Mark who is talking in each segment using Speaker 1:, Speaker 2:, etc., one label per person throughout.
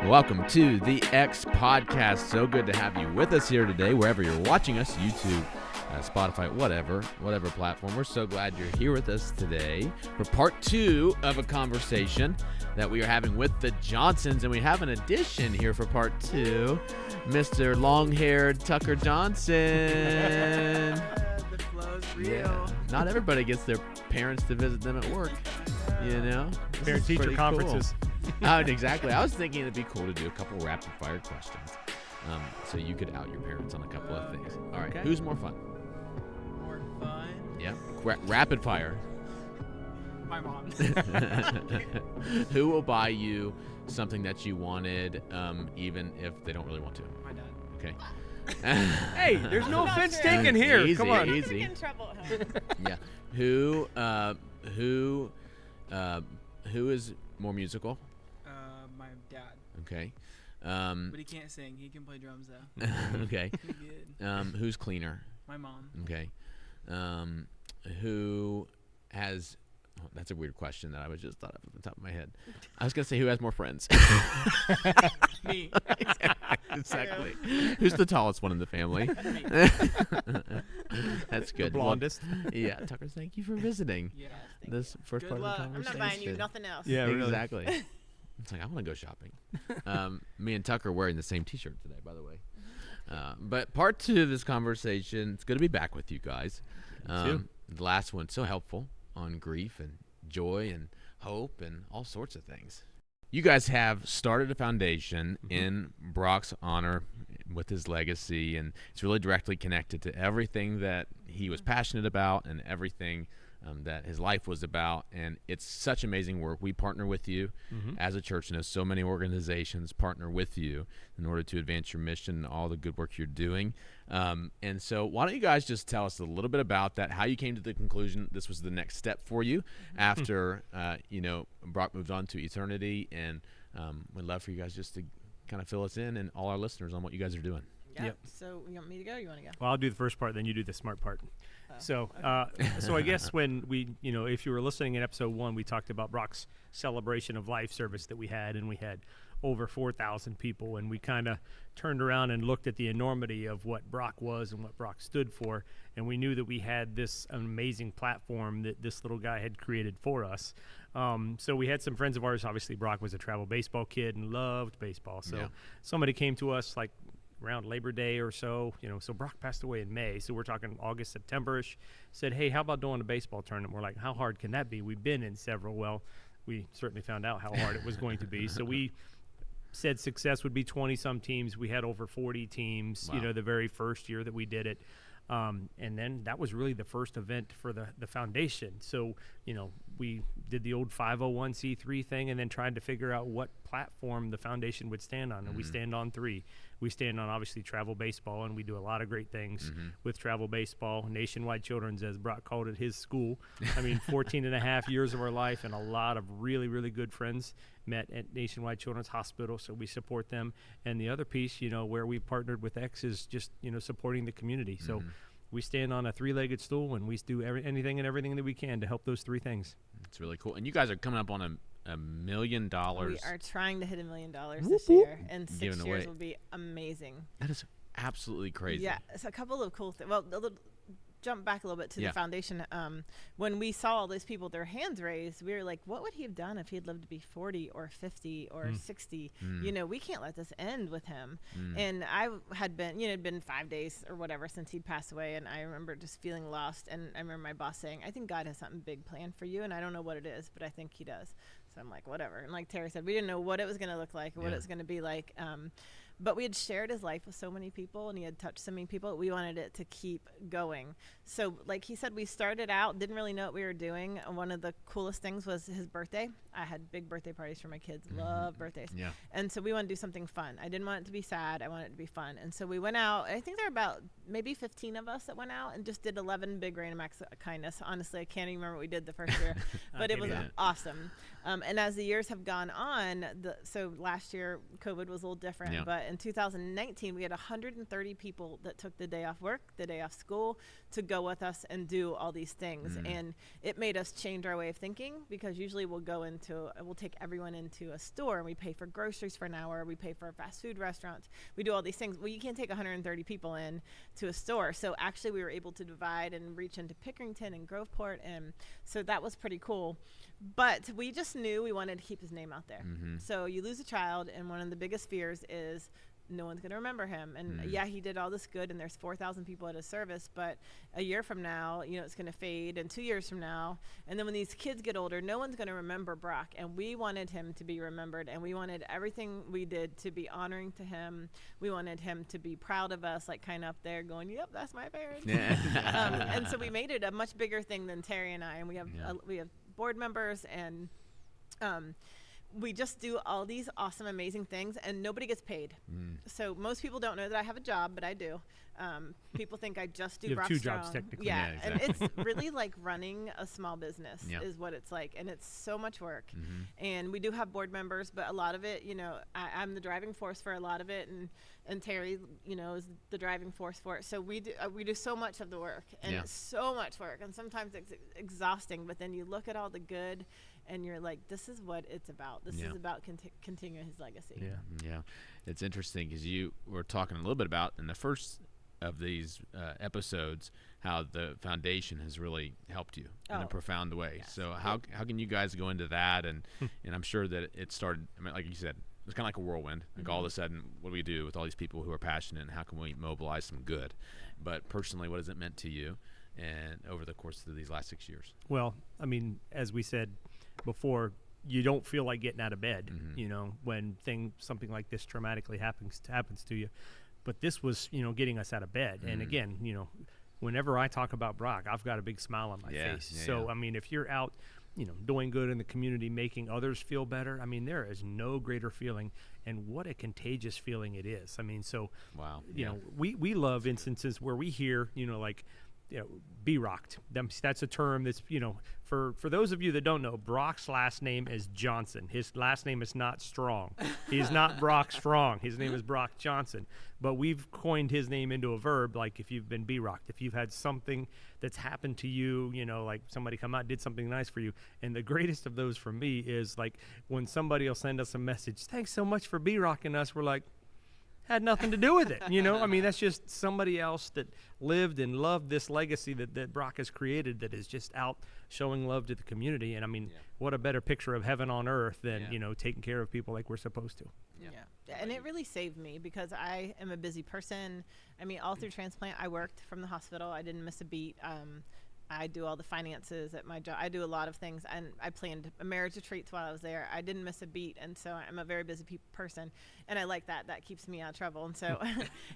Speaker 1: Welcome to the X Podcast. So good to have you with us here today, wherever you're watching us, YouTube, Spotify, whatever platform. We're so glad you're here with us today for part 2 of a conversation that we are having with the Johnsons. And we have an addition here for part 2, Mr. Long-haired Tucker Johnson.
Speaker 2: The flow's real.
Speaker 1: Yeah. Not everybody gets their parents to visit them at work, you know?
Speaker 3: Parent-teacher conferences.
Speaker 1: Cool. Exactly. I was thinking it'd be cool to do a couple rapid-fire questions, so you could out your parents on a couple of things. All right. Okay. Who's more fun?
Speaker 2: More fun?
Speaker 1: Yeah. Rapid fire.
Speaker 2: My mom.
Speaker 1: Who will buy you something that you wanted, even if they don't really want to?
Speaker 2: My dad.
Speaker 1: Okay.
Speaker 3: Hey, there's no offense taken here.
Speaker 1: Easy,
Speaker 3: Come on.
Speaker 1: Easy.
Speaker 4: Get in trouble at home.
Speaker 1: Yeah. Who is more musical?
Speaker 2: My dad.
Speaker 1: Okay.
Speaker 2: But he can't sing. He can play drums though.
Speaker 1: Okay.
Speaker 2: Good.
Speaker 1: Who's cleaner?
Speaker 2: My mom.
Speaker 1: Okay. Who has? Oh, that's a weird question that I was just thought of at the top of my head. I was gonna say who has more friends.
Speaker 2: Me.
Speaker 1: Exactly. Who's the tallest one in the family? That's good.
Speaker 3: The blondest.
Speaker 1: Well, yeah, Tucker. Thank you for visiting.
Speaker 2: Yeah.
Speaker 1: This first
Speaker 2: Good
Speaker 1: part
Speaker 2: luck.
Speaker 1: of the
Speaker 4: I'm
Speaker 1: conversation.
Speaker 4: not buying you nothing else.
Speaker 3: Yeah, really.
Speaker 1: Exactly. It's like I want to go shopping. Me and Tucker are wearing the same T-shirt today, by the way. But part 2 of this conversation, it's good to be back with you guys.
Speaker 3: Too.
Speaker 1: The last one, so helpful on grief and joy and hope and all sorts of things. You guys have started a foundation in Brock's honor with his legacy, and it's really directly connected to everything that he was passionate about and everything that his life was about. And it's such amazing work. We partner with you as a church, and so many organizations partner with you in order to advance your mission and all the good work you're doing. And so why don't you guys just tell us a little bit about that, how you came to the conclusion this was the next step for you after, Brock moved on to eternity. And we'd love for you guys just to kind of fill us in and all our listeners on what you guys are doing.
Speaker 4: Yep. So you want me to go or you want to go?
Speaker 3: Well, I'll do the first part, then you do the smart part.
Speaker 4: Oh,
Speaker 3: So I guess when we, if you were listening in episode 1, we talked about Brock's celebration of life service that we had, and we had over 4,000 people, and we kind of turned around and looked at the enormity of what Brock was and what Brock stood for, and we knew that we had this amazing platform that this little guy had created for us. So we had some friends of ours. Obviously, Brock was a travel baseball kid and loved baseball. So somebody came to us like around Labor Day or so, so Brock passed away in May. So we're talking August, September-ish, said, hey, how about doing a baseball tournament? We're like, how hard can that be? We've been in several. Well, we certainly found out how hard it was going to be. So we said success would be 20-some teams. We had over 40 teams,
Speaker 1: Wow.
Speaker 3: The very first year that we did it. And then that was really the first event for the foundation. So, we did the old 501c3 thing and then tried to figure out what platform the foundation would stand on. And we stand on 3. We stand on, obviously, travel baseball, and we do a lot of great things with travel baseball. Nationwide Children's, as Brock called it, his school. 14 and a half years of our life, and a lot of really, really good friends met at Nationwide Children's Hospital, so we support them. And the other piece, where we partnered with X is just, supporting the community. So we stand on a 3-legged stool, and we do anything and everything that we can to help those 3 things.
Speaker 1: It's really cool. And you guys are coming up on $1 million.
Speaker 4: We are trying to hit $1 million this year, and 6
Speaker 1: Giving
Speaker 4: years
Speaker 1: away.
Speaker 4: will be amazing.
Speaker 1: That is absolutely crazy.
Speaker 4: Yeah, it's a couple of cool things. Well, jump back a little bit to
Speaker 1: Yeah.
Speaker 4: the foundation. When we saw all those people, their hands raised, we were like, what would he have done if he had lived to be 40 or 50 or 60? We can't let this end with him. And I had been, it'd been 5 days or whatever since he'd passed away. And I remember just feeling lost. And I remember my boss saying, I think God has something big planned for you. And I don't know what it is, but I think he does. So I'm like, whatever. And like Terry said, we didn't know what it was going to look like or what it was going to be like. But we had shared his life with so many people, and he had touched so many people. We wanted it to keep going. So like he said, we started out, didn't really know what we were doing. One of the coolest things was his birthday. I had big birthday parties for my kids. Love birthdays.
Speaker 1: Yeah.
Speaker 4: And so we wanted to do something fun. I didn't want it to be sad. I wanted it to be fun. And so we went out. I think there were about maybe 15 of us that went out and just did 11 big random acts of kindness. Honestly, I can't even remember what we did the first year, but it was awesome. And as the years have gone on, so last year COVID was a little different, but in 2019, we had 130 people that took the day off work, the day off school, to go with us and do all these things. And it made us change our way of thinking, because usually we'll take everyone into a store and we pay for groceries for an hour, we pay for fast food restaurants, we do all these things. Well, you can't take 130 people in to a store. So actually we were able to divide and reach into Pickerington and Groveport, and so that was pretty cool. But we just knew we wanted to keep his name out there. So you lose a child, and one of the biggest fears is no one's going to remember him. And yeah, he did all this good, and there's 4,000 people at his service, but a year from now, it's going to fade, and 2 years from now, and then when these kids get older, no one's going to remember Brock. And we wanted him to be remembered, and we wanted everything we did to be honoring to him. We wanted him to be proud of us, like kind of up there going, yep, that's my parents. And so we made it a much bigger thing than Terry and I, and we have board members, and we just do all these awesome, amazing things, and nobody gets paid. So most people don't know that I have a job, but I do. People think I just do BrockStrong.
Speaker 3: You have two jobs technically.
Speaker 4: Yeah,
Speaker 1: exactly.
Speaker 4: And it's really like running a small business is what it's like, and it's so much work. And we do have board members, but a lot of it, I'm the driving force for a lot of it, and Terry, is the driving force for it. So we do so much of the work, and it's so much work, and sometimes it's exhausting. But then you look at all the good, and you're like, this is what it's about. This is about continuing his legacy.
Speaker 1: Yeah. It's interesting because you were talking a little bit about in the first of these episodes how the foundation has really helped you in a profound way.
Speaker 4: Yes.
Speaker 1: So how can you guys go into that? And I'm sure that it started, like you said, it was kind of like a whirlwind. Like all of a sudden, what do we do with all these people who are passionate, and how can we mobilize some good? But personally, what has it meant to you and over the course of these last 6 years?
Speaker 3: Well, I mean, as we said before, you don't feel like getting out of bed, when something like this traumatically happens to you. But this was, getting us out of bed. And again, whenever I talk about Brock, I've got a big smile on my face. So, I mean, if you're out, doing good in the community, making others feel better, I mean, there is no greater feeling, and what a contagious feeling it is. I mean, so, we love instances where we hear, be rocked. That's a term that's, for those of you that don't know, Brock's last name is Johnson. His last name is not Strong. He's not Brock Strong. His name is Brock Johnson. But we've coined his name into a verb, like if you've been rocked, if you've had something that's happened to you, like somebody come out, did something nice for you. And the greatest of those for me is like when somebody will send us a message, thanks so much for rocking us. We're like, had nothing to do with it, I mean, that's just somebody else that lived and loved this legacy that Brock has created, that is just out showing love to the community. And I mean, what a better picture of heaven on earth than taking care of people like we're supposed to.
Speaker 4: And it really saved me, because I am a busy person. I mean, all through transplant, I worked from the hospital. I didn't miss a beat. I do all the finances at my job. I do a lot of things, and I planned marriage retreats while I was there. I didn't miss a beat, and so I'm a very busy person, and I like that. That keeps me out of trouble. And so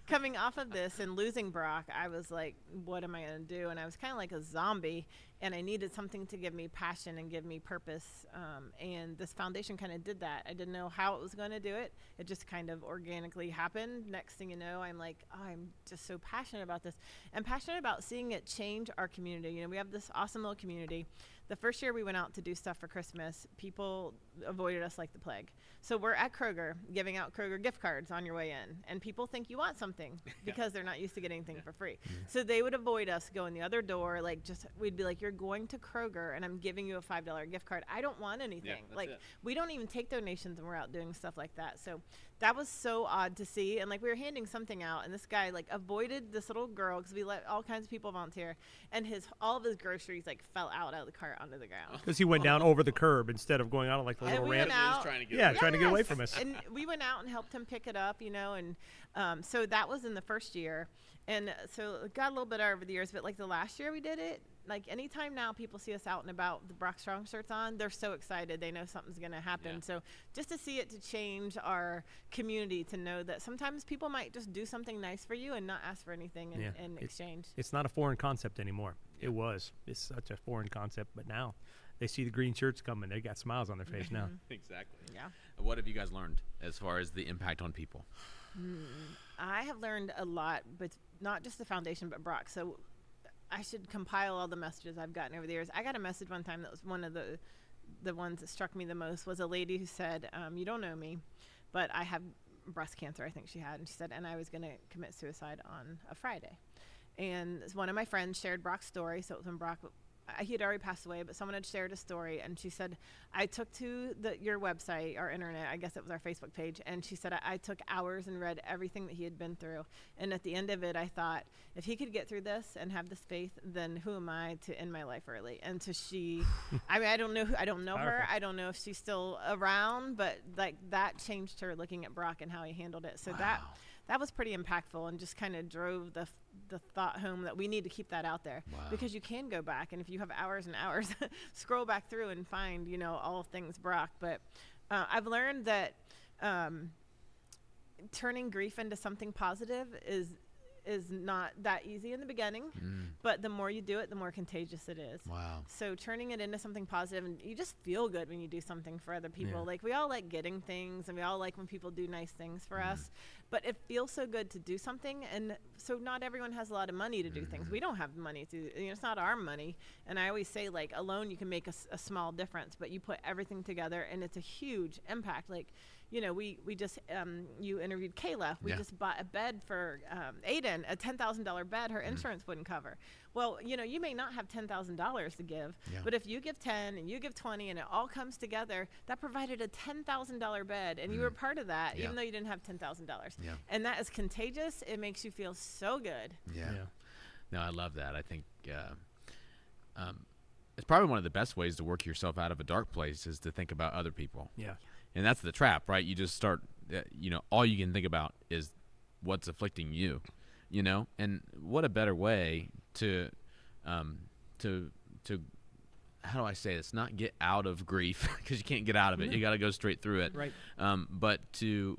Speaker 4: coming off of this and losing Brock, I was like, what am I going to do? And I was kind of like a zombie, and I needed something to give me passion and give me purpose, and this foundation kind of did that. I didn't know how it was going to do it. It just kind of organically happened. Next thing you know, I'm like, I'm just so passionate about this. I'm passionate about seeing it change our community. We have this awesome little community. The first year we went out to do stuff for Christmas, people avoided us like the plague. So we're at Kroger giving out Kroger gift cards on your way in, and people think you want something because they're not used to getting things for free. So they would avoid us, go in the other door, we'd be like, you're going to Kroger and I'm giving you a $5 gift card. I don't want anything. We don't even take donations when we're out doing stuff like that. So that was so odd to see. And we were handing something out, and this guy avoided this little girl, because we let all kinds of people volunteer, and all of his groceries fell out of the cart onto the ground.
Speaker 3: Because he went down over the curb instead of going out on the
Speaker 4: And
Speaker 3: little
Speaker 4: we
Speaker 3: ramp.
Speaker 4: went out,
Speaker 1: Trying to
Speaker 3: get away from us.
Speaker 4: And we went out and helped him pick it up, and so that was in the first year. And so it got a little bit over the years, but the last year we did it, anytime now people see us out and about with the BrockStrong shirts on, they're so excited. They know something's going to happen. So just to see it to change our community, to know that sometimes people might just do something nice for you and not ask for anything in exchange.
Speaker 3: It's not a foreign concept anymore. It was. It's such a foreign concept, but now they see the green shirts coming. They got smiles on their face now.
Speaker 1: Exactly.
Speaker 4: Yeah.
Speaker 1: What have you guys learned as far as the impact on people?
Speaker 4: I have learned a lot, but not just the foundation, but Brock. So I should compile all the messages I've gotten over the years. I got a message one time that was one of the ones that struck me the most, was a lady who said, you don't know me, but I have breast cancer, I think she had. And she said, and I was going to commit suicide on a Friday. And one of my friends shared Brock's story. So it was when Brock, he had already passed away, but someone had shared a story. And she said, I took to your website, our internet, I guess it was our Facebook page. And she said, I took hours and read everything that he had been through. And at the end of it, I thought, if he could get through this and have this faith, then who am I to end my life early? And so she, I mean, I don't know her. I don't know if she's still around, but like that changed her looking at Brock and how he handled it. So that was pretty impactful and just kind of drove the thought home that we need to keep that out there because you can go back, and if you have hours and hours, scroll back through and find, all things Brock. But I've learned that turning grief into something positive is not that easy in the beginning, but the more you do it, the more contagious it is.
Speaker 1: Wow.
Speaker 4: So turning it into something positive, and you just feel good when you do something for other people. Like we all like getting things, and we all like when people do nice things for us, but it feels so good to do something. And so not everyone has a lot of money to do things. We don't have money to, it's not our money. And I always say, like, alone you can make a small difference, but you put everything together and it's a huge impact. Like, we just, you interviewed Kayla. We just bought a bed for Aiden, a $10,000 bed her insurance wouldn't cover. Well, you may not have $10,000 to give, but if you give 10 and you give 20 and it all comes together, that provided a $10,000 bed, and you were part of that, even though you didn't have $10,000. And that is contagious. It makes you feel so good.
Speaker 1: No, I love that. I think it's probably one of the best ways to work yourself out of a dark place is to think about other people. And that's the trap, right? You just start, all you can think about is what's afflicting you, and what a better way to how do I say this? Not get out of grief, because you can't get out of it. You got to go straight through it.
Speaker 3: Right.
Speaker 1: But to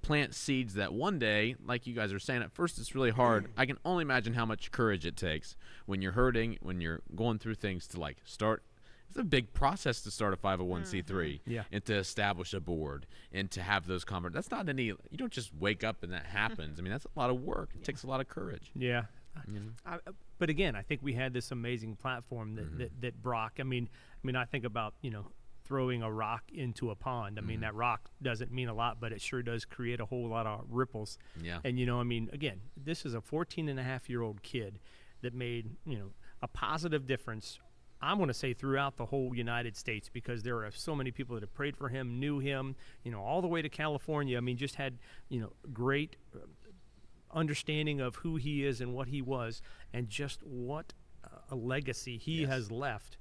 Speaker 1: plant seeds that one day, like you guys are saying, at first it's really hard. I can only imagine how much courage it takes when you're hurting, when you're going through things, to like start. It's a big process to start a 501c3 and to establish a board and to have those conversations. That's not any, you don't just wake up and that happens. I mean, that's a lot of work. It takes a lot of courage.
Speaker 3: But again, I think we had this amazing platform that Brock, I mean, I think about, throwing a rock into a pond. I mean, that rock doesn't mean a lot, but it sure does create a whole lot of ripples. And, again, this is a 14-and-a-half-year-old kid that made, a positive difference, I'm going to say, throughout the whole United States, because there are so many people that have prayed for him, knew him, all the way to California. I mean, just had, great understanding of who he is and what he was, and just what a legacy he has left.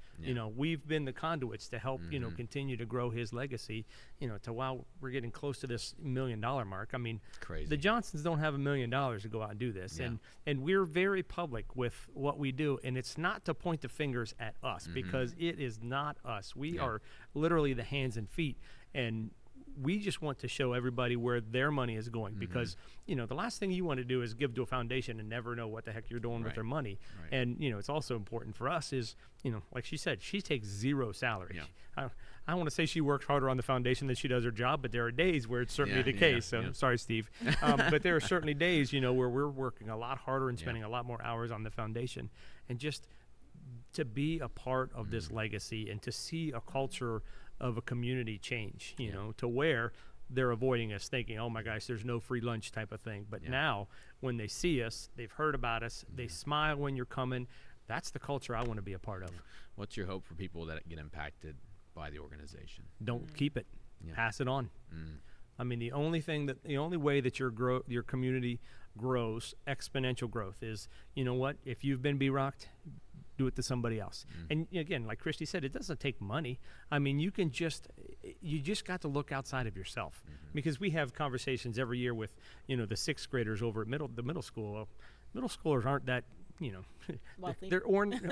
Speaker 3: We've been the conduits to help, continue to grow his legacy, to while we're getting close to this $1 million mark. I mean,
Speaker 1: crazy.
Speaker 3: The Johnsons don't have $1 million to go out and do this. And we're very public with what we do. And it's not to point the fingers at us, because it is not us. We are literally the hands and feet. And we just want to show everybody where their money is going, because, the last thing you want to do is give to a foundation and never know what the heck you're doing with their money. And, it's also important for us is, like she said, she takes zero salary. I don't want to say she works harder on the foundation than she does her job, but there are days where it's certainly the case. So sorry, Steve. But there are certainly days, where we're working a lot harder and spending a lot more hours on the foundation. And just to be a part of this legacy and to see a culture of a community change, to where they're avoiding us, thinking, oh my gosh, there's no free lunch type of thing. But now when they see us, they've heard about us, they smile when you're coming. That's the culture I want to be a part of.
Speaker 1: What's your hope for people that get impacted by the organization?
Speaker 3: Don't keep it. Pass it on. I mean, the only way that your community grows, exponential growth, is, what? If you've been B-rocked, do it to somebody else. And again, like Kristi said, it doesn't take money. I mean, you just got to look outside of yourself, because we have conversations every year with, the sixth graders over at the middle school. Middle schoolers aren't that,
Speaker 4: wealthy.
Speaker 3: They're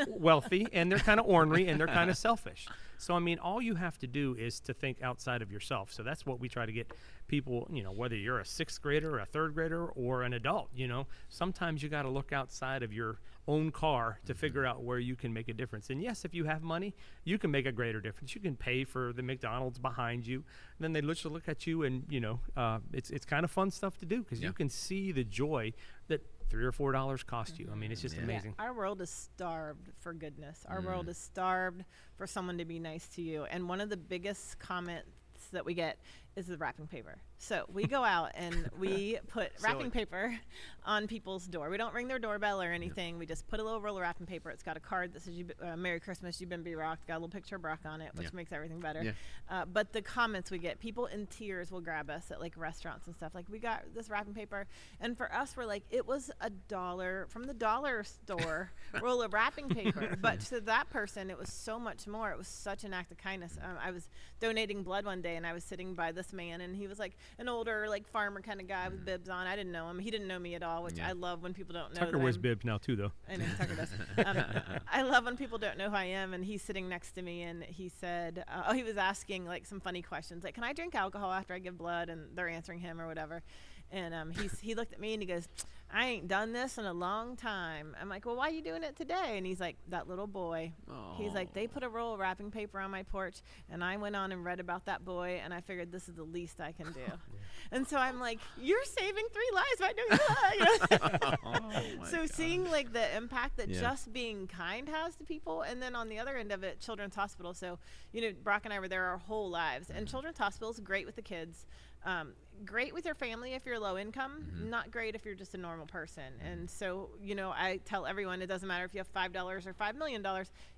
Speaker 3: wealthy, and they're kind of ornery, and they're kind of selfish. So, I mean, all you have to do is to think outside of yourself. So that's what we try to get people, whether you're a sixth grader, a third grader, or an adult, sometimes you got to look outside of your own car to figure out where you can make a difference. And yes, if you have money, you can make a greater difference. You can pay for the McDonald's behind you. And then they look at you, and, it's kind of fun stuff to do, because you can see the joy that $3 or $4 cost you. I mean, it's just amazing.
Speaker 4: Our world is starved for goodness. Our world is starved for someone to be nice to you. And one of the biggest comments that we get is the wrapping paper. So we go out and we put wrapping paper on people's door. We don't ring their doorbell or anything. We just put a little roll of wrapping paper. It's got a card that says Merry Christmas, you've been rocked. Got a little picture of Brock on it, which makes everything better. But the comments we get, people in tears will grab us at like restaurants and stuff. Like, we got this wrapping paper. And for us, we're like, it was $1 from the dollar store roll of wrapping paper. But to that person, it was so much more. It was such an act of kindness. I was donating blood one day, and I was sitting by this man, and he was like an older, like, farmer kind of guy with bibs on. I didn't know him. He didn't know me at all, which I love when people don't know.
Speaker 3: Tucker wears bibs now too, though.
Speaker 4: I know Tucker does. I love when people don't know who I am. And he's sitting next to me, and he said, he was asking like some funny questions, like, can I drink alcohol after I give blood? And they're answering him or whatever. And he looked at me and he goes, I ain't done this in a long time. I'm like, well, why are you doing it today? And he's like, that little boy. He's like, they put a roll of wrapping paper on my porch, and I went on and read about that boy, and I figured this is the least I can do. And so I'm like, you're saving 3 lives by doing that. So seeing like the impact that just being kind has to people. And then on the other end of it, Children's Hospital. So, Brock and I were there our whole lives. And Children's Hospital is great with the kids. Great with your family if you're low income, not great if you're just a normal person. And so, I tell everyone, it doesn't matter if you have $5 or $5 million,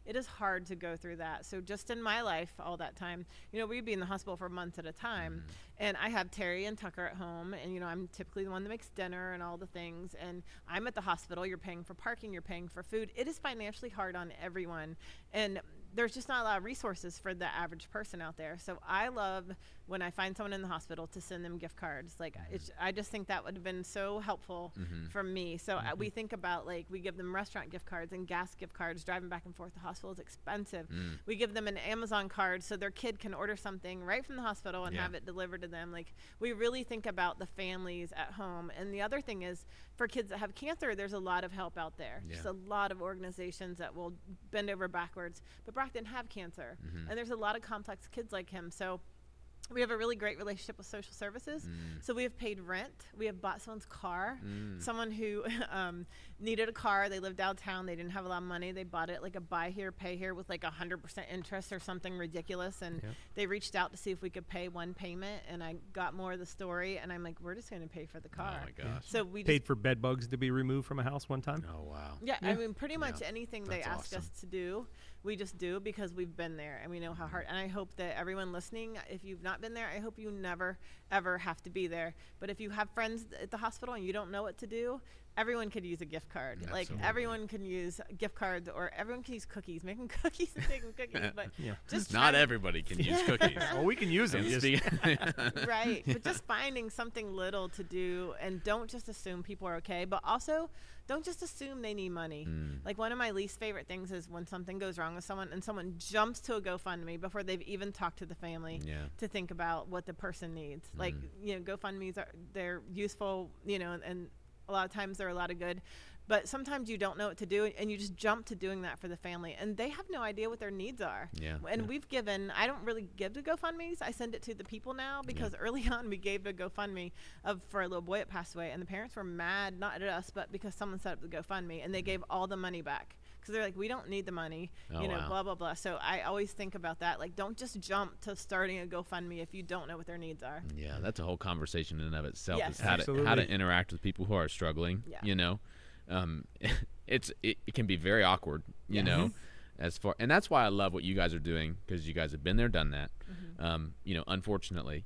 Speaker 4: it is hard to go through that. So just in my life, all that time, we'd be in the hospital for months at a time. And I have Terry and Tucker at home, and, I'm typically the one that makes dinner and all the things. And I'm at the hospital, you're paying for parking, you're paying for food. It is financially hard on everyone. And there's just not a lot of resources for the average person out there. So I love when I find someone in the hospital to send them gift cards. Like, I just think that would have been so helpful for me. So we think about, like, we give them restaurant gift cards and gas gift cards. Driving back and forth to the hospital is expensive. We give them an Amazon card so their kid can order something right from the hospital and have it delivered to them. Like, we really think about the families at home. And the other thing is, for kids that have cancer, there's a lot of help out there. Just a lot of organizations that will bend over backwards. But Brock didn't have cancer. And there's a lot of complex kids like him. So we have a really great relationship with social services. So we have paid rent. We have bought someone's car. Someone who needed a car. They lived downtown. They didn't have a lot of money. They bought it like a buy here, pay here with like 100% interest or something ridiculous. And they reached out to see if we could pay one payment. And I got more of the story. And I'm like, we're just going to pay for the car.
Speaker 1: Oh, my gosh.
Speaker 4: So we
Speaker 3: paid for bed bugs to be removed from a house one time.
Speaker 1: Oh, wow.
Speaker 4: Yeah, I mean, pretty much anything they
Speaker 1: That's
Speaker 4: ask us to do, we just do because we've been there and we know how hard. And I hope that everyone listening, if you've not been there, I hope you never, ever have to be there. But if you have friends at the hospital and you don't know what to do, everyone could use a gift card.
Speaker 1: Absolutely.
Speaker 4: Like, everyone can use gift cards, or everyone can use cookies. Make them cookies and take them cookies. But just
Speaker 1: not everybody can use cookies.
Speaker 3: Well, we can use them.
Speaker 4: Right. But just finding something little to do, and don't just assume people are okay, but also don't just assume they need money. Like, one of my least favorite things is when something goes wrong with someone and someone jumps to a GoFundMe before they've even talked to the family to think about what the person needs. Like, GoFundMes they're useful, and a lot of times they're a lot of good. But sometimes you don't know what to do, and you just jump to doing that for the family, and they have no idea what their needs are. And we've given, I don't really give to GoFundMes. I send it to the people now, because early on we gave a GoFundMe for a little boy that passed away, and the parents were mad, not at us, but because someone set up the GoFundMe, and they gave all the money back. Because they're like, we don't need the money, blah, blah, blah. So I always think about that. Like, don't just jump to starting a GoFundMe if you don't know what their needs are.
Speaker 1: Yeah, that's a whole conversation in and of itself.
Speaker 4: Yes.
Speaker 1: Is how to interact with people who are struggling. It can be very awkward, you know, and that's why I love what you guys are doing, because you guys have been there, done that, unfortunately,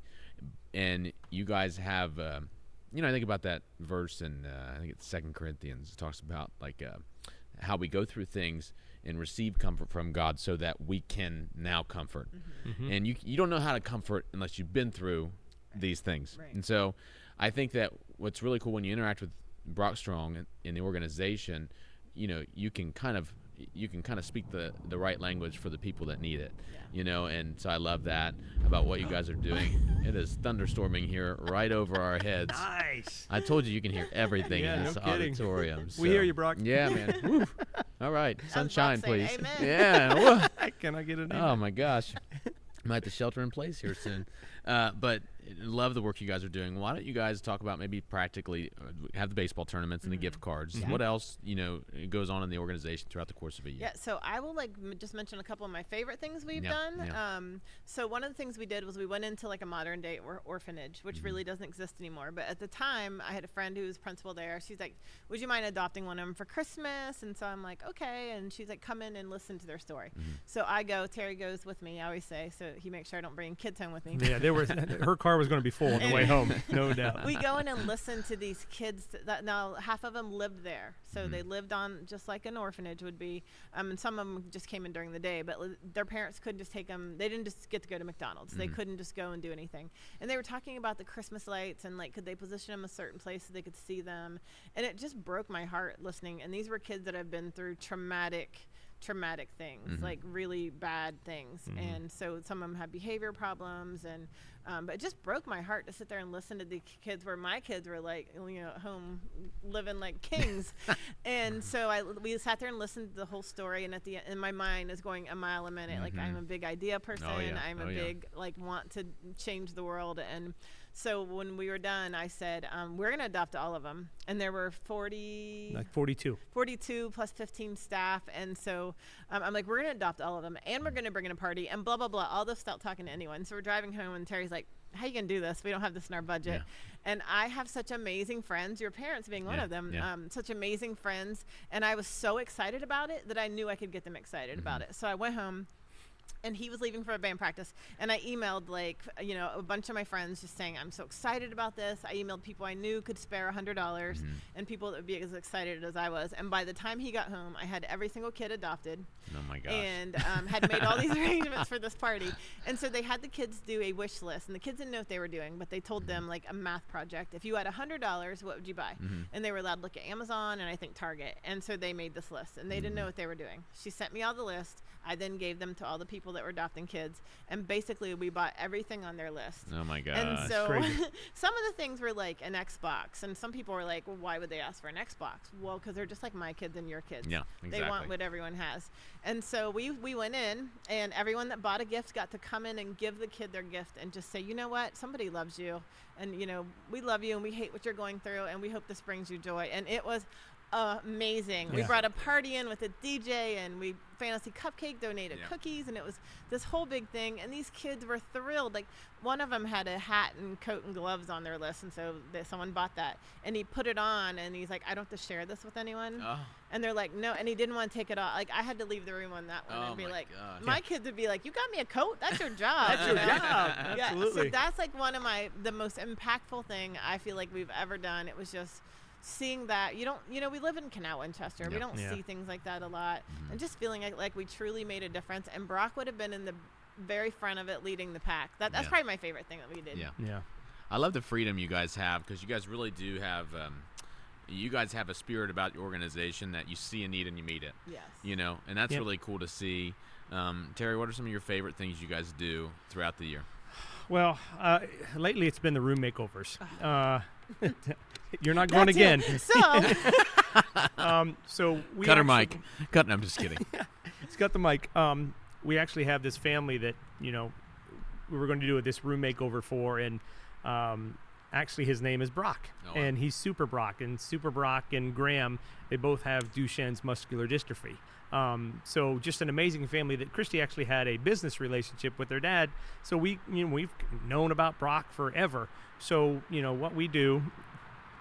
Speaker 1: and you guys have, I think about that verse in, I think it's 2 Corinthians. It talks about like how we go through things and receive comfort from God so that we can now comfort. And you don't know how to comfort unless you've been through these things. And so I think that what's really cool when you interact with BrockStrong in the organization, you can kind of speak the right language for the people that need it, and so I love that about what you guys are doing. It is thunderstorming here right over our heads.
Speaker 3: Nice.
Speaker 1: I told you can hear everything in this auditorium.
Speaker 3: We hear you, Brock.
Speaker 1: Yeah, man. Woo. All right, sunshine, please.
Speaker 4: Amen.
Speaker 1: Yeah.
Speaker 3: Can I get an
Speaker 1: Oh my gosh. Might have to shelter in place here soon. But love the work you guys are doing. Why don't you guys talk about maybe practically have the baseball tournaments and the gift cards?
Speaker 4: Yeah.
Speaker 1: What else goes on in the organization throughout the course of a year?
Speaker 4: Yeah, so I will just mention a couple of my favorite things we've done.
Speaker 1: Yeah.
Speaker 4: So one of the things we did was we went into like a modern day orphanage, which really doesn't exist anymore. But at the time, I had a friend who was principal there. She's like, "Would you mind adopting one of them for Christmas?" And so I'm like, "Okay." And she's like, "Come in and listen to their story." So I go. Terry goes with me. I always say, so he makes sure I don't bring kids home with me.
Speaker 3: Yeah, her car was going to be full on the way home, no doubt.
Speaker 4: We go in and listen to these kids that now half of them lived there. So they lived on just like an orphanage would be. And some of them just came in during the day, but their parents couldn't just take them. They didn't just get to go to McDonald's. They couldn't just go and do anything. And they were talking about the Christmas lights and like, could they position them a certain place so they could see them? And it just broke my heart listening. And these were kids that have been through traumatic things, like really bad things. And so some of them have behavior problems and but it just broke my heart to sit there and listen to the kids where my kids were like, at home living like kings. And so we sat there and listened to the whole story, and at the end, and my mind is going a mile a minute. Like, I'm a big idea person. I'm a big want to change the world. And so when we were done, I said, we're going to adopt all of them. And there were
Speaker 3: 42
Speaker 4: plus 15 staff. And so I'm like, we're going to adopt all of them, and we're going to bring in a party and blah, blah, blah, all this without talking to anyone. So we're driving home, and Terry's like, how you going to do this? We don't have this in our budget. Yeah. And I have such amazing friends, your parents being one of them, such amazing friends. And I was so excited about it that I knew I could get them excited about it. So I went home. And he was leaving for a band practice. And I emailed, a bunch of my friends just saying, I'm so excited about this. I emailed people I knew could spare $100 and people that would be as excited as I was. And by the time he got home, I had every single kid adopted.
Speaker 1: Oh, my gosh.
Speaker 4: And had made all these arrangements for this party. And so they had the kids do a wish list. And the kids didn't know what they were doing, but they told them, like, a math project. If you had $100, what would you buy? And they were allowed to look at Amazon and I think Target. And so they made this list. And they didn't know what they were doing. She sent me all the list. I then gave them to all the people that were adopting kids, and basically we bought everything on their list.
Speaker 1: Oh my gosh.
Speaker 4: And so some of the things were like an Xbox, and some people were like, well, why would they ask for an Xbox? Well, because they're just like my kids and your kids.
Speaker 1: Yeah, exactly.
Speaker 4: They want what everyone has. And so we went in, and everyone that bought a gift got to come in and give the kid their gift and just say, you know what, somebody loves you, and we love you, and we hate what you're going through, and we hope this brings you joy. And it was amazing. We brought a party in with a DJ, and we Fantasy Cupcake donated cookies, and it was this whole big thing, and these kids were thrilled. Like, one of them had a hat and coat and gloves on their list, and so someone bought that, and he put it on, and he's like, I don't have to share this with anyone. And they're like, no, and he didn't want to take it off. Like, I had to leave the room on that one and be like, my kids would be like, you got me a coat? That's your job.
Speaker 3: That's your job. Absolutely.
Speaker 4: So that's like one of the most impactful thing I feel like we've ever done. It was just seeing that we live in Canal Winchester. We don't see things like that a lot. And just feeling like we truly made a difference. And Brock would have been in the very front of it, leading the pack. That's probably my favorite thing that we did.
Speaker 3: Yeah.
Speaker 1: I love the freedom you guys have, because you guys really do have you guys have a spirit about your organization that you see a need and you meet it.
Speaker 4: Yes.
Speaker 1: And that's really cool to see. Terry, what are some of your favorite things you guys do throughout the year?
Speaker 3: Well, lately it's been the room makeovers. You're not going again. So we
Speaker 1: cut her mic. Cut. No, I'm just kidding.
Speaker 3: It's got the mic. We actually have this family that we were going to do this room makeover for, and actually his name is Brock, and he's Super Brock, and Graham. They both have Duchenne's muscular dystrophy. So just an amazing family that Kristi actually had a business relationship with their dad. So we've known about Brock forever. So what we do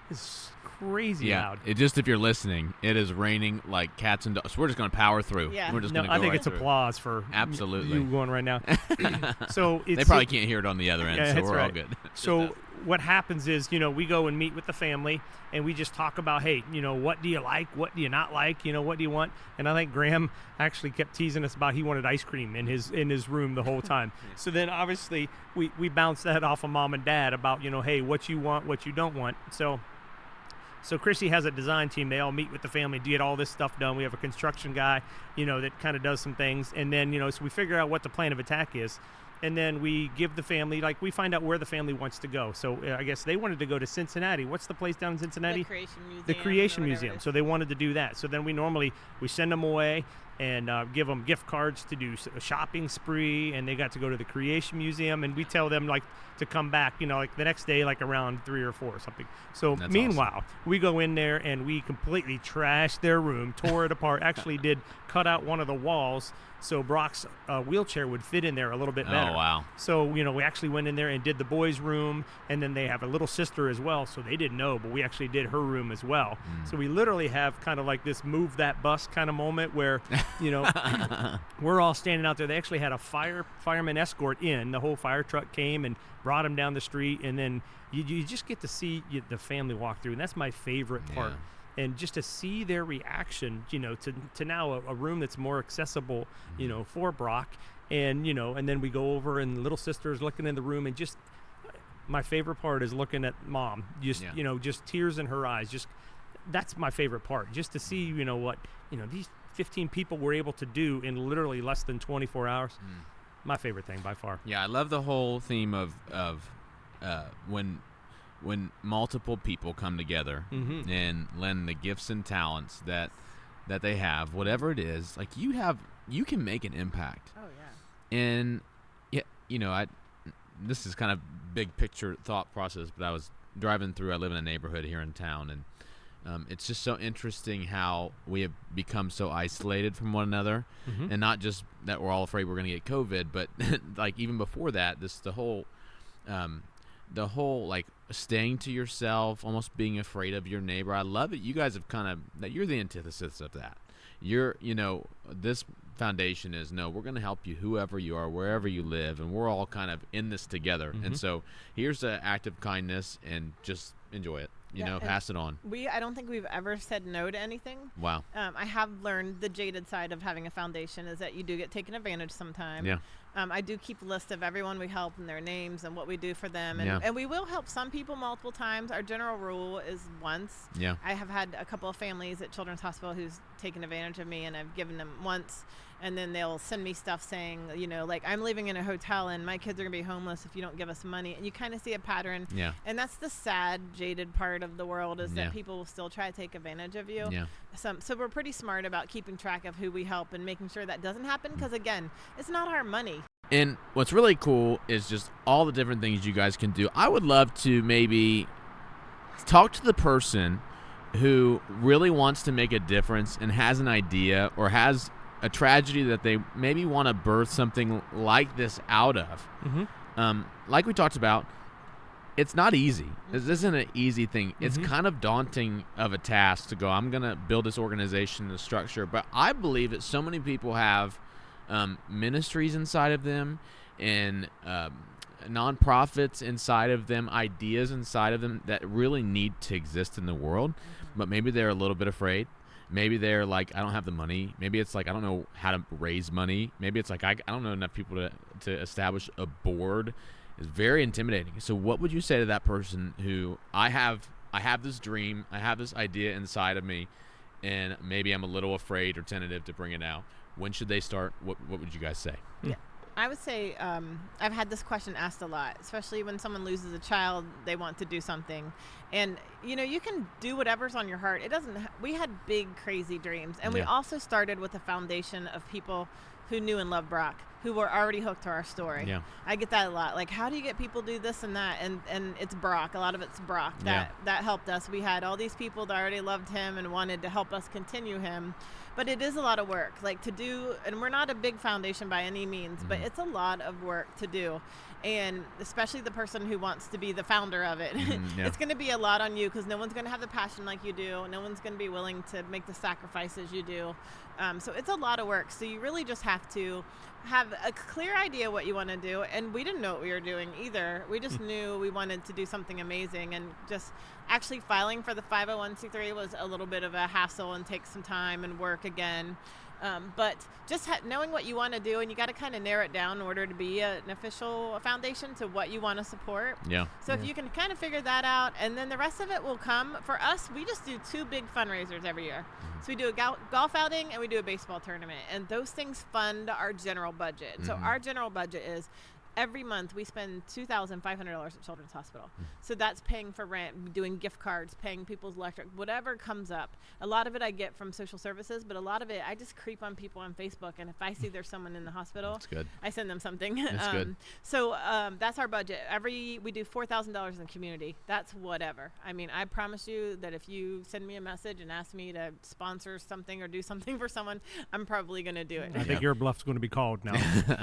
Speaker 3: is crazy loud.
Speaker 1: If you're listening, it is raining like cats and dogs. We're just going to power through.
Speaker 4: Yeah.
Speaker 1: We're just
Speaker 3: I think it's applause for
Speaker 1: absolutely
Speaker 3: you going right now. So
Speaker 1: they probably can't hear it on the other end, so we're all good.
Speaker 3: So what happens is, we go and meet with the family, and we just talk about, hey, what do you like? What do you not like? What do you want? And I think Graham actually kept teasing us about he wanted ice cream in his room the whole time. So then obviously we bounce that off of mom and dad about, hey, what you want, what you don't want. So Kristi has a design team. They all meet with the family to get all this stuff done. We have a construction guy, that kind of does some things. And then, so we figure out what the plan of attack is. And then we give the family, we find out where the family wants to go. So I guess they wanted to go to Cincinnati. What's the place down in Cincinnati?
Speaker 4: The Creation Museum.
Speaker 3: The Creation Museum. So they wanted to do that. So then we send them away. and give them gift cards to do a shopping spree, and they got to go to the Creation Museum, and we tell them like to come back, like the next day, like around 3 or 4 or something. So
Speaker 1: That's
Speaker 3: meanwhile, we go in there and we completely trashed their room, tore it apart, actually did cut out one of the walls so Brock's wheelchair would fit in there a little bit better.
Speaker 1: Oh, wow.
Speaker 3: So, we actually went in there and did the boys' room, and then they have a little sister as well, so they didn't know, but we actually did her room as well. So we literally have kind of like this move that bus kind of moment where, we're all standing out there. They actually had a fireman escort in. The whole fire truck came and brought them down the street, and then you just get to see the family walk through, and that's my favorite part. And just to see their reaction, to now a room that's more accessible, for Brock. And, and then we go over and little sister's looking in the room, and just my favorite part is looking at mom, just, just tears in her eyes. Just that's my favorite part, just to see, what, these 15 people were able to do in literally less than 24 hours. My favorite thing by far.
Speaker 1: Yeah, I love the whole theme of when multiple people come together and lend the gifts and talents that they have, whatever it is, like you can make an impact.
Speaker 4: Oh yeah.
Speaker 1: And this is kind of big picture thought process, but I was driving through. I live in a neighborhood here in town, and it's just so interesting how we have become so isolated from one another, and not just that we're all afraid we're going to get COVID, but like even before that, the whole like staying to yourself, almost being afraid of your neighbor. I love it. You guys have that you're the antithesis of that. This foundation is, no, we're going to help you whoever you are, wherever you live, and we're all kind of in this together. And so here's an act of kindness, and just enjoy it. Pass it on.
Speaker 4: I don't think we've ever said no to anything.
Speaker 1: Wow.
Speaker 4: I have learned the jaded side of having a foundation is that you do get taken advantage sometime.
Speaker 1: Yeah.
Speaker 4: I do keep a list of everyone we help and their names and what we do for them. And we will help some people multiple times. Our general rule is once.
Speaker 1: Yeah.
Speaker 4: I have had a couple of families at Children's Hospital who's taken advantage of me, and I've given them once. And then they'll send me stuff saying, like, I'm living in a hotel and my kids are going to be homeless if you don't give us money. And you kind of see a pattern.
Speaker 1: Yeah.
Speaker 4: And that's the sad, jaded part of the world is that people will still try to take advantage of you.
Speaker 1: Yeah.
Speaker 4: So we're pretty smart about keeping track of who we help and making sure that doesn't happen because, again, it's not our money.
Speaker 1: And what's really cool is just all the different things you guys can do. I would love to maybe talk to the person who really wants to make a difference and has an idea or has a tragedy that they maybe want to birth something like this out of. Like we talked about, it's not easy. This isn't an easy thing. It's kind of daunting of a task to go, I'm going to build this organization, this structure. But I believe that so many people have ministries inside of them and nonprofits inside of them, ideas inside of them that really need to exist in the world. But maybe they're a little bit afraid. Maybe they're like, I don't have the money. Maybe it's like, I don't know how to raise money. Maybe it's like, I don't know enough people to establish a board. It's very intimidating. So what would you say to that person who I have this dream, I have this idea inside of me, and maybe I'm a little afraid or tentative to bring it out? When should they start? What would you guys say?
Speaker 4: Yeah. I would say I've had this question asked a lot, especially when someone loses a child, they want to do something. And, you can do whatever's on your heart. We had big, crazy dreams. And we also started with a foundation of people who knew and loved Brock, who were already hooked to our story. Yeah. I get that a lot. Like, how do you get people to do this and that? And it's Brock. A lot of it's Brock. That helped us. We had all these people that already loved him and wanted to help us continue him. But it is a lot of work, like to do, and we're not a big foundation by any means, but it's a lot of work to do. And especially the person who wants to be the founder of it. It's going to be a lot on you because no one's going to have the passion like you do. No one's going to be willing to make the sacrifices you do. So it's a lot of work. So you really just have to have a clear idea what you want to do. And we didn't know what we were doing either. We just knew we wanted to do something amazing, and just actually filing for the 501c3 was a little bit of a hassle and takes some time and work again. But just knowing what you want to do, and you got to kind of narrow it down in order to be an official foundation to what you want to support. Yeah. So if you can kind of figure that out, and then the rest of it will come. For us, we just do 2 big fundraisers every year. So we do a golf outing and we do a baseball tournament, and those things fund our general budget. So our general budget is every month we spend $2,500 at Children's Hospital. So that's paying for rent, doing gift cards, paying people's electric, whatever comes up. A lot of it I get from social services, but a lot of it I just creep on people on Facebook, and if I see there's someone in the hospital,
Speaker 1: That's good.
Speaker 4: I send them something.
Speaker 1: That's good.
Speaker 4: So that's our budget. We do $4,000 in the community. That's whatever. I mean, I promise you that if you send me a message and ask me to sponsor something or do something for someone, I'm probably going to do it.
Speaker 3: I think your bluff's going to be called now.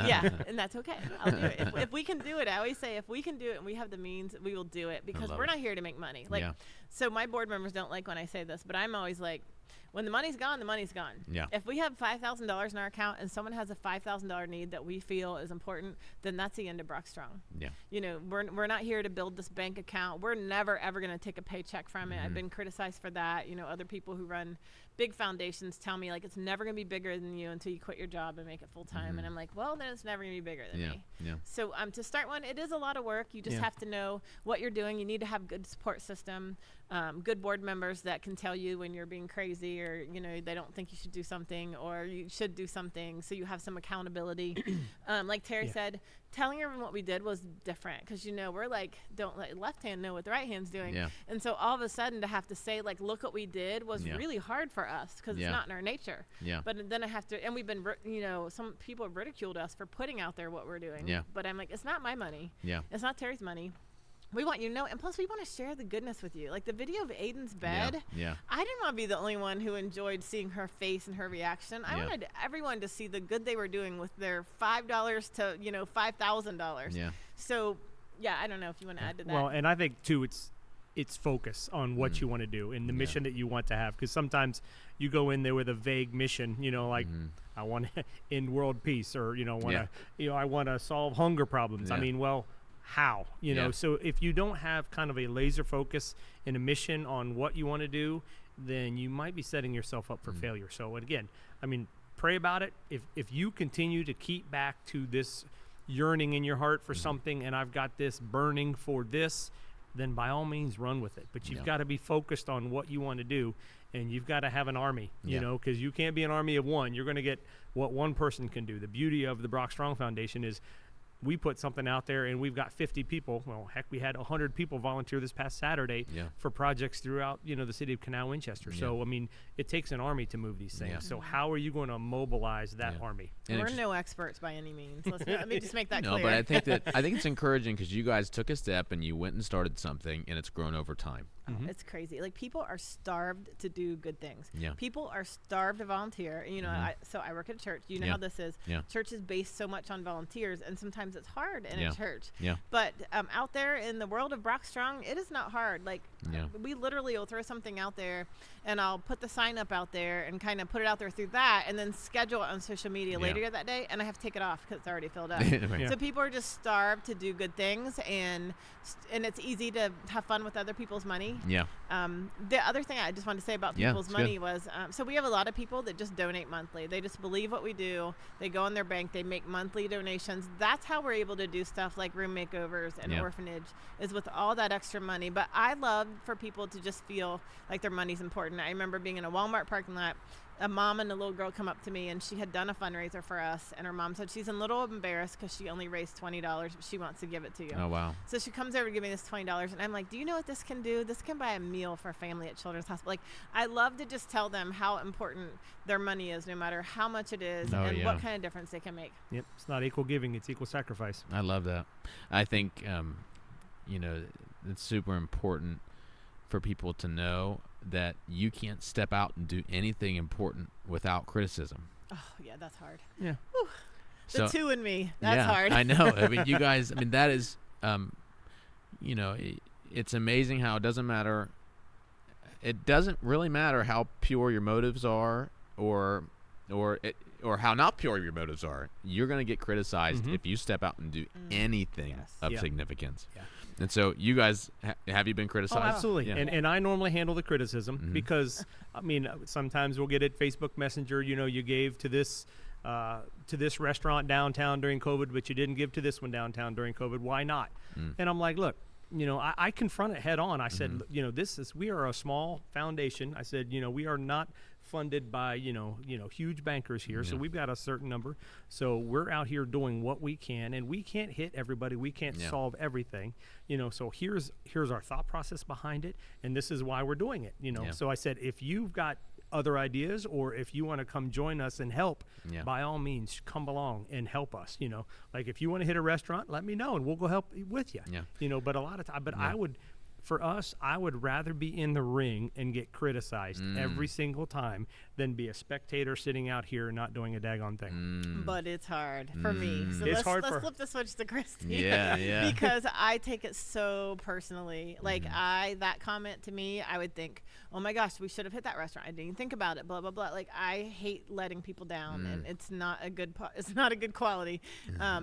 Speaker 4: Yeah, and that's okay. I'll do it. If we can do it, I always say if we can do it and we have the means, we will do it, because we're not here to make money. Like, so my board members don't like when I say this, but I'm always like, when the money's gone, the money's gone.
Speaker 1: Yeah.
Speaker 4: If we have $5,000 in our account and someone has a $5,000 need that we feel is important, then that's the end of BrockStrong.
Speaker 1: Yeah.
Speaker 4: You know, we're not here to build this bank account. We're never ever going to take a paycheck from it. I've been criticized for that. You know, other people who run big foundations tell me like it's never going to be bigger than you until you quit your job and make it full time. And I'm like, well, then it's never going to be bigger than me.
Speaker 1: Yeah.
Speaker 4: So to start one, it is a lot of work. You just have to know what you're doing. You need to have good support system, good board members that can tell you when you're being crazy, or you know they don't think you should do something or you should do something. So you have some accountability. Like Terry said, telling everyone what we did was different, because you know we're like, don't let left hand know what the right hand's doing.
Speaker 1: Yeah.
Speaker 4: And so all of a sudden to have to say like, look what we did was really hard for us, because it's not in our nature.
Speaker 1: Yeah.
Speaker 4: But then I have to, and we've been, you know, some people have ridiculed us for putting out there what we're doing.
Speaker 1: Yeah.
Speaker 4: But I'm like, it's not my money.
Speaker 1: Yeah.
Speaker 4: It's not Terry's money. We want you to know, and plus we want to share the goodness with you. Like the video of Aiden's bed.
Speaker 1: Yeah.
Speaker 4: I didn't want to be the only one who enjoyed seeing her face and her reaction. I wanted everyone to see the good they were doing with their $5 to, you know, $5,000.
Speaker 1: Yeah.
Speaker 4: So, yeah, I don't know if you want to add to that.
Speaker 3: Well, and I think too, it's focus on what you want to do and the mission that you want to have, because sometimes you go in there with a vague mission, you know, like I want to end world peace, or you know, I want to solve hunger problems. I mean, well, how, you know? So if you don't have kind of a laser focus and a mission on what you want to do, then you might be setting yourself up for failure. So again, I mean, pray about it. If you continue to keep back to this yearning in your heart for something, and I've got this burning for this, then by all means run with it. But you've got to be focused on what you want to do, and you've got to have an army, you know, because you can't be an army of one. You're going to get what one person can do. The beauty of the BrockStrong Foundation is we put something out there and we've got 50 people. Well, heck, we had 100 people volunteer this past Saturday for projects throughout, you know, the city of Canal Winchester. So, I mean, it takes an army to move these things. So how are you going to mobilize that army?
Speaker 1: And
Speaker 4: we're no experts by any means. Let me just make that
Speaker 1: no,
Speaker 4: clear.
Speaker 1: but I think it's encouraging, because you guys took a step and you went and started something, and it's grown over time.
Speaker 4: It's crazy. Like, people are starved to do good things.
Speaker 1: Yeah.
Speaker 4: People are starved to volunteer. And, you know, so I work at a church. You know how this is.
Speaker 1: Yeah.
Speaker 4: Church is based so much on volunteers, and sometimes it's hard in a church.
Speaker 1: Yeah.
Speaker 4: But out there in the world of BrockStrong, it is not hard. Like, we literally will throw something out there, and I'll put the sign up out there and kind of put it out there through that, and then schedule it on social media later that day, and I have to take it off because it's already filled up. So people are just starved to do good things, and it's easy to have fun with other people's money.
Speaker 1: Yeah.
Speaker 4: The other thing I just wanted to say about people's money was, so we have a lot of people that just donate monthly. They just believe what we do. They go in their bank. They make monthly donations. That's how we're able to do stuff like room makeovers and orphanage, is with all that extra money. But I love for people to just feel like their money's important. I remember being in a Walmart parking lot. A mom and a little girl come up to me, and she had done a fundraiser for us, and her mom said she's a little embarrassed because she only raised $20, but she wants to give it to you.
Speaker 1: Oh, wow.
Speaker 4: So she comes over to give me this $20, and I'm like, do you know what this can do? This can buy a meal for a family at Children's Hospital. Like, I love to just tell them how important their money is, no matter how much it is, and what kind of difference they can make.
Speaker 3: Yep, it's not equal giving, it's equal sacrifice.
Speaker 1: I love that. I think, you know, it's super important for people to know that you can't step out and do anything important without criticism.
Speaker 4: Oh, yeah, that's hard.
Speaker 3: Yeah.
Speaker 4: Whew. The two in me. That's
Speaker 1: yeah,
Speaker 4: hard.
Speaker 1: I know. I mean, you guys, I mean, that is, you know, it's amazing how it doesn't matter. It doesn't really matter how pure your motives are, or how not pure your motives are. You're going to get criticized if you step out and do anything of significance. Yeah. And so you guys, have you been criticized?
Speaker 3: Oh, absolutely.
Speaker 1: Yeah.
Speaker 3: And I normally handle the criticism because, I mean, sometimes we'll get it Facebook Messenger, you know, you gave to this restaurant downtown during COVID, but you didn't give to this one downtown during COVID. Why not? And I'm like, look, you know, I confront it head on. I said, you know, we are a small foundation. I said, you know, we are not funded by huge bankers here, so we've got a certain number. So we're out here doing what we can, and we can't hit everybody. We can't solve everything, So here's our thought process behind it, and this is why we're doing it. So I said, if you've got other ideas, or if you want to come join us and help, by all means come along and help us. Like if you want to hit a restaurant, let me know and we'll go help with you. But a lot of time, for us, I would rather be in the ring and get criticized every single time than be a spectator sitting out here not doing a daggone thing.
Speaker 4: But it's hard for me. So
Speaker 3: It's hard
Speaker 4: let's
Speaker 3: for-
Speaker 4: flip the switch to Kristi.
Speaker 1: Yeah.
Speaker 4: Because I take it so personally. Like that comment to me, I would think, oh my gosh, we should have hit that restaurant. I didn't even think about it. Blah blah blah. Like I hate letting people down, and it's not a good quality.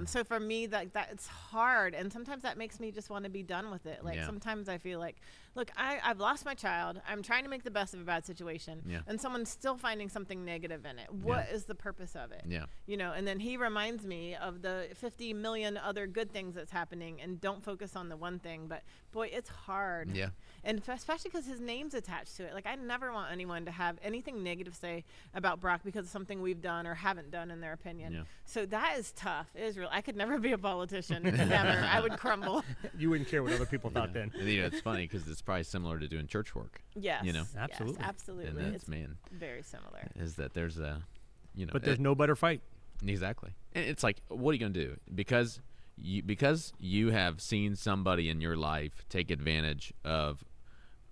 Speaker 4: So for me, that it's hard, and sometimes that makes me just want to be done with it. Like sometimes I feel like, look, I've lost my child. I'm trying to make the best of a bad situation, and someone's still finding something negative in it. What is the purpose of it? And then he reminds me of the 50 million other good things that's happening, and don't focus on the one thing. But boy, it's hard. And especially because his name's attached to it. Like I never want anyone to have anything negative to say about Brock because of something we've done or haven't done in their opinion. So that is tough. It is real. I could never be a politician. Never. I would crumble.
Speaker 3: You wouldn't care what other people thought then.
Speaker 1: And, it's funny because it's probably similar to doing church work.
Speaker 4: Yes.
Speaker 3: Absolutely.
Speaker 4: Yes, absolutely.
Speaker 1: And that's,
Speaker 4: it's very similar.
Speaker 1: is that there's a,
Speaker 3: But there's no better fight.
Speaker 1: Exactly. And it's like, what are you going to do? Because you have seen somebody in your life take advantage of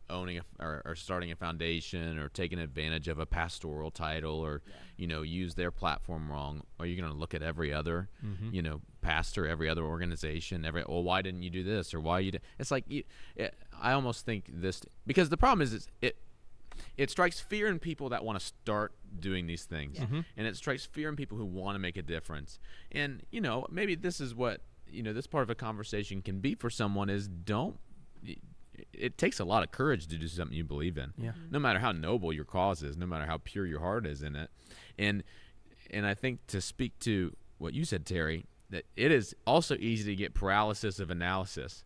Speaker 1: owning or starting a foundation, or taking advantage of a pastoral title, or use their platform wrong. Are you going to look at every other pastor, every other organization, why didn't you do this, or why you did? It's like I almost think this, because the problem is it strikes fear in people that want to start doing these things, and it strikes fear in people who want to make a difference. And maybe this is what this part of a conversation can be for someone is it takes a lot of courage to do something you believe in, no matter how noble your cause is, no matter how pure your heart is in it. And I think, to speak to what you said, Terry, that it is also easy to get paralysis of analysis,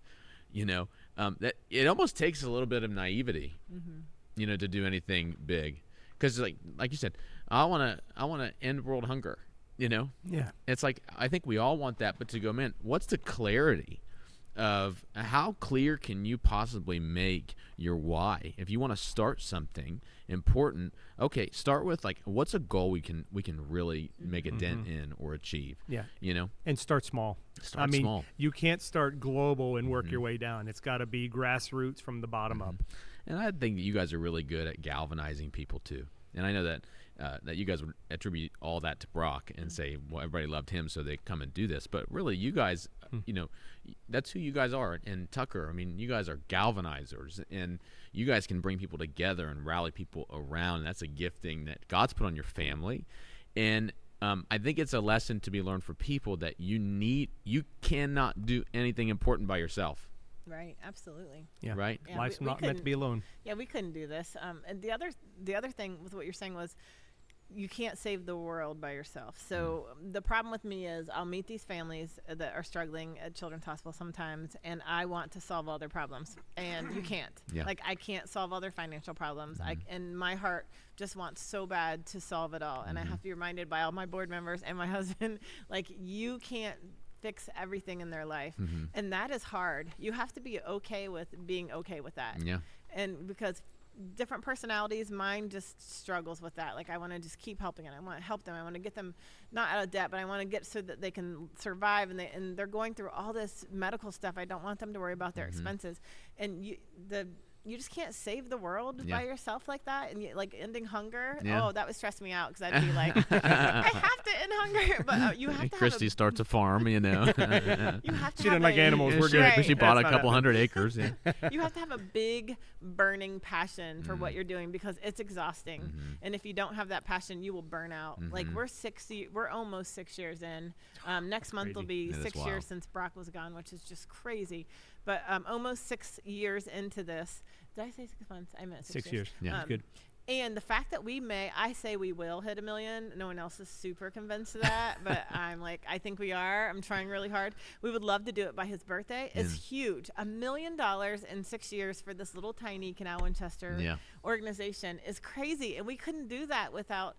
Speaker 1: that it almost takes a little bit of naivety, to do anything big. Because like you said, I want to end world hunger, It's like, I think we all want that, but to go, man, what's the clarity of how clear can you possibly make your why? If you want to start something important, okay, start with like, what's a goal we can really make a dent in or achieve?
Speaker 3: And start small.
Speaker 1: Start small.
Speaker 3: You can't start global and work your way down. It's got to be grassroots from the bottom up.
Speaker 1: And I think that you guys are really good at galvanizing people too. And I know that that you guys would attribute all that to Brock and say, well, everybody loved him, so they come and do this. But really, you guys, that's who you guys are. And Tucker, I mean, you guys are galvanizers, and you guys can bring people together and rally people around. And that's a gifting that God's put on your family. And I think it's a lesson to be learned for people that you cannot do anything important by yourself.
Speaker 4: Right, absolutely.
Speaker 3: Yeah.
Speaker 1: Right?
Speaker 4: Yeah,
Speaker 3: Life's
Speaker 4: we
Speaker 3: not meant to be alone.
Speaker 4: Yeah, we couldn't do this. And the other thing with what you're saying was, you can't save the world by yourself. So the problem with me is, I'll meet these families that are struggling at Children's Hospital sometimes, and I want to solve all their problems, and you can't. Like, I can't solve all their financial problems. And my heart just wants so bad to solve it all. And I have to be reminded by all my board members and my husband, like, you can't fix everything in their life. And that is hard. You have to be okay with being okay with that. And because different personalities, mine just struggles with that. Like, I want to just keep helping, and I want to help them. I want to get them not out of debt, but I want to get so that they can survive, and they're going through all this medical stuff. I don't want them to worry about their expenses. And you just can't save the world by yourself like that. And like ending hunger, that would stress me out, because I'd be like, I have to end hunger. But you have to
Speaker 1: Kristi starts a farm, you have to
Speaker 3: She doesn't like animals. We're good.
Speaker 1: She bought a couple hundred acres.
Speaker 4: You have to have a big burning passion for what you're doing, because it's exhausting. And if you don't have that passion, you will burn out. Like, we're almost 6 years in. Next month will be 6 years since Brock was gone, which is just crazy. But almost 6 years into this. Did I say 6 months? I meant 6 years.
Speaker 3: Yeah, that's good.
Speaker 4: And the fact that I say we will hit 1 million. No one else is super convinced of that, but I'm like, I think we are. I'm trying really hard. We would love to do it by his birthday. It's huge. $1 million in 6 years for this little tiny Canal Winchester organization is crazy. And we couldn't do that without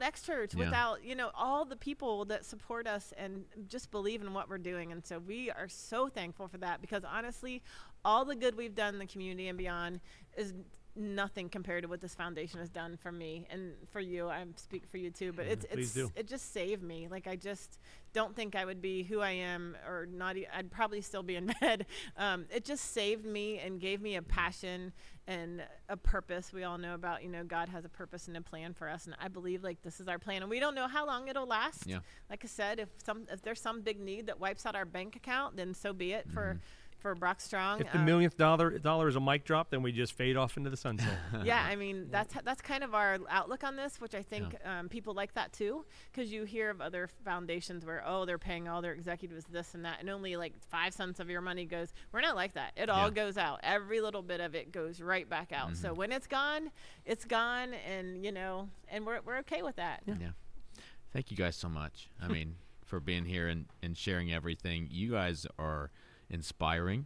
Speaker 4: X Church, without, all the people that support us and just believe in what we're doing. And so we are so thankful for that, because honestly, all the good we've done in the community and beyond is nothing compared to what this foundation has done for me and for you. I speak for you too, but it just saved me. Like, I just don't think I would be who I am, or not. I'd probably still be in bed. It just saved me and gave me a passion and a purpose. We all know about, God has a purpose and a plan for us, and I believe like this is our plan, and we don't know how long it'll last. Like I said, if there's some big need that wipes out our bank account, then so be it. For BrockStrong.
Speaker 3: If the millionth dollar is a mic drop, then we just fade off into the sunset.
Speaker 4: Yeah, I mean, that's kind of our outlook on this, which I think people like that too, because you hear of other foundations where, they're paying all their executives this and that, and only like 5 cents of your money goes. We're not like that. It all goes out. Every little bit of it goes right back out. So when it's gone, and and we're okay with that.
Speaker 1: Yeah. Thank you guys so much. I mean, for being here and sharing everything. You guys are inspiring,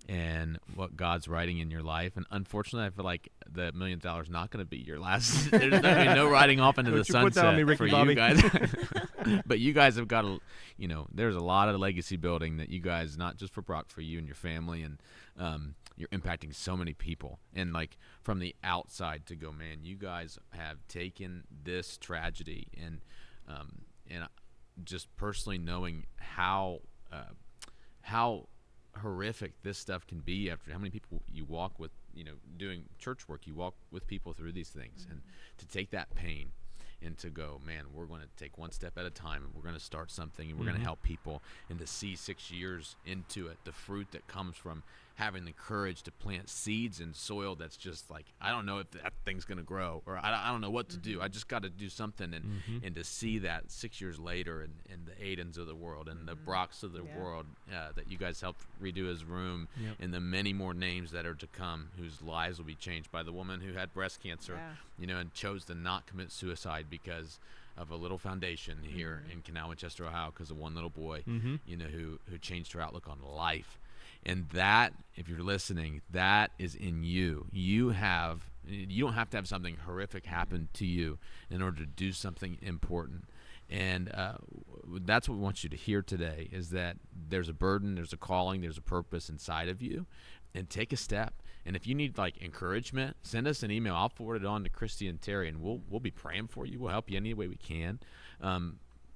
Speaker 1: and what God's writing in your life. And unfortunately, I feel like the $1 million not going to be your last. There's going to be no riding off into the sunset
Speaker 3: put that on me, Ricky
Speaker 1: for
Speaker 3: Bobby.
Speaker 1: you guys. But you guys have got there's a lot of legacy building that you guys, not just for Brock, for you and your family, and you're impacting so many people. And like from the outside to go, man, you guys have taken this tragedy and just personally knowing how horrific this stuff can be, after how many people you walk with, doing church work, you walk with people through these things, and to take that pain and to go, man, we're going to take one step at a time, and we're going to start something, and we're going to help people, and to see 6 years into it, the fruit that comes from having the courage to plant seeds in soil that's just like, I don't know if that thing's going to grow, or I don't know what to do. I just got to do something, and to see that 6 years later, and the Aidens of the world and the Brocks of the world that you guys helped redo his room, and the many more names that are to come whose lives will be changed by the woman who had breast cancer, and chose to not commit suicide because of a little foundation here in Canal Winchester, Ohio, because of one little boy, who changed her outlook on life. And that, if you're listening, that is in you. You don't have to have something horrific happen to you in order to do something important. And that's what we want you to hear today, is that there's a burden, there's a calling, there's a purpose inside of you, and take a step. And if you need like encouragement, send us an email. I'll forward it on to Kristi and Terry, and we'll be praying for you. We'll help you any way we can.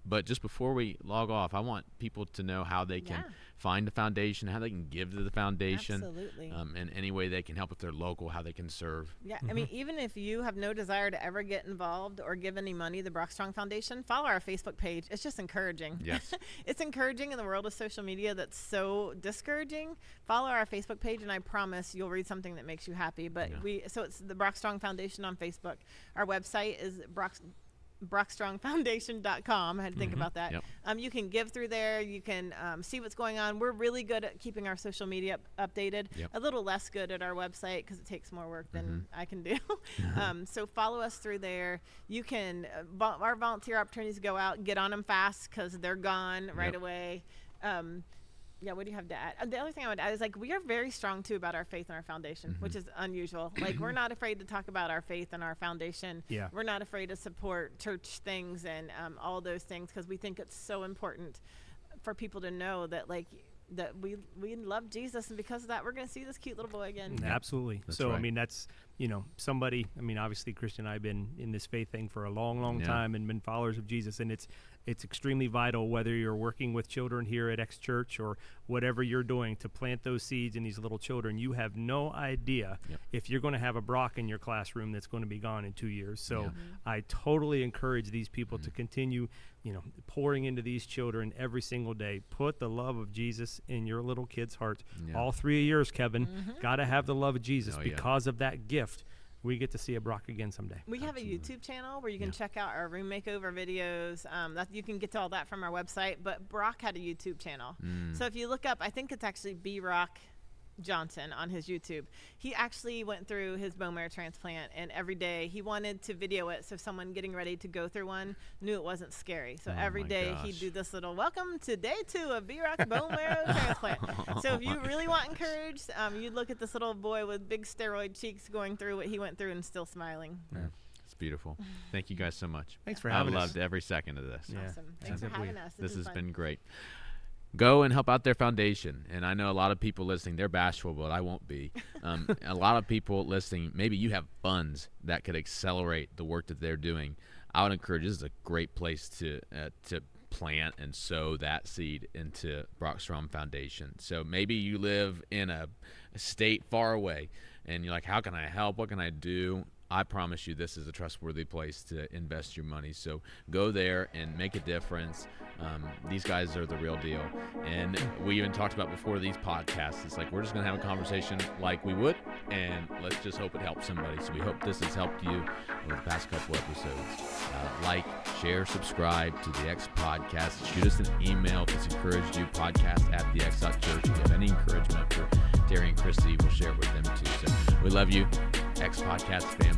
Speaker 1: But just before we log off, I want people to know how they can find the foundation, how they can give to the foundation.
Speaker 4: Absolutely.
Speaker 1: And any way they can help if they're local, how they can serve.
Speaker 4: Yeah, I mean, even if you have no desire to ever get involved or give any money to the BrockStrong Foundation, follow our Facebook page. It's just encouraging.
Speaker 1: Yes.
Speaker 4: It's encouraging in the world of social media that's so discouraging. Follow our Facebook page, and I promise you'll read something that makes you happy. But so it's the BrockStrong Foundation on Facebook. Our website is BrockStrongFoundation.com. I had to think about that.
Speaker 1: Yep.
Speaker 4: You can give through there. You can see what's going on. We're really good at keeping our social media updated.
Speaker 1: Yep.
Speaker 4: A little less good at our website because it takes more work than I can do. So follow us through there. You can our volunteer opportunities go out, get on them fast because they're gone right away. What do you have to add? The other thing I would add is, like, we are very strong, too, about our faith and our foundation, which is unusual. Like, we're not afraid to talk about our faith and our foundation.
Speaker 3: Yeah.
Speaker 4: We're not afraid to support church things and all those things, because we think it's so important for people to know that, like, that we love Jesus, and because of that, we're going to see this cute little boy again.
Speaker 3: Absolutely.
Speaker 1: That's
Speaker 3: so,
Speaker 1: right.
Speaker 3: I mean, that's, somebody, I mean, obviously, Christian and I have been in this faith thing for a long, long time and been followers of Jesus, and it's extremely vital, whether you're working with children here at X Church or whatever you're doing, to plant those seeds in these little children. You have no idea if you're going to have a Brock in your classroom that's going to be gone in 2 years. So I totally encourage these people to continue, pouring into these children every single day. Put the love of Jesus in your little kids' hearts. All 3 of yours, Kevin, got to have the love of Jesus. Because of that gift, we get to see a Brock again someday.
Speaker 4: We have a YouTube channel where you can check out our room makeover videos. You can get to all that from our website, but Brock had a YouTube channel. So if you look up, I think it's actually Johnson on his YouTube. He actually went through his bone marrow transplant, and every day he wanted to video it so someone getting ready to go through one knew it wasn't scary. So every day he'd do this little welcome to day 2 of B-Rock's bone marrow transplant. So if you really want encouraged, you look at this little boy with big steroid cheeks going through what he went through and still smiling.
Speaker 1: Yeah. It's beautiful. Thank you guys so much.
Speaker 3: Thanks for having us.
Speaker 1: I loved every second of this.
Speaker 3: Yeah.
Speaker 4: Awesome. Thanks for having us.
Speaker 1: This has
Speaker 4: fun.
Speaker 1: been great. Go and help out their foundation. And I know a lot of people listening, they're bashful, but I won't be. A lot of people listening, maybe you have funds that could accelerate the work that they're doing. I would encourage, this is a great place to plant and sow that seed into BrockStrong Foundation. So maybe you live in a state far away and you're like, how can I help? What can I do? I promise you this is a trustworthy place to invest your money. So go there and make a difference. These guys are the real deal. And we even talked about before these podcasts, it's like we're just going to have a conversation like we would, and let's just hope it helps somebody. So we hope this has helped you over the past couple episodes. Like, share, subscribe to the X Podcast. Shoot us an email if it's encouraged you, podcast@thex.church. If you have any encouragement for Terry and Kristi, we'll share it with them too. So we love you, X Podcast family.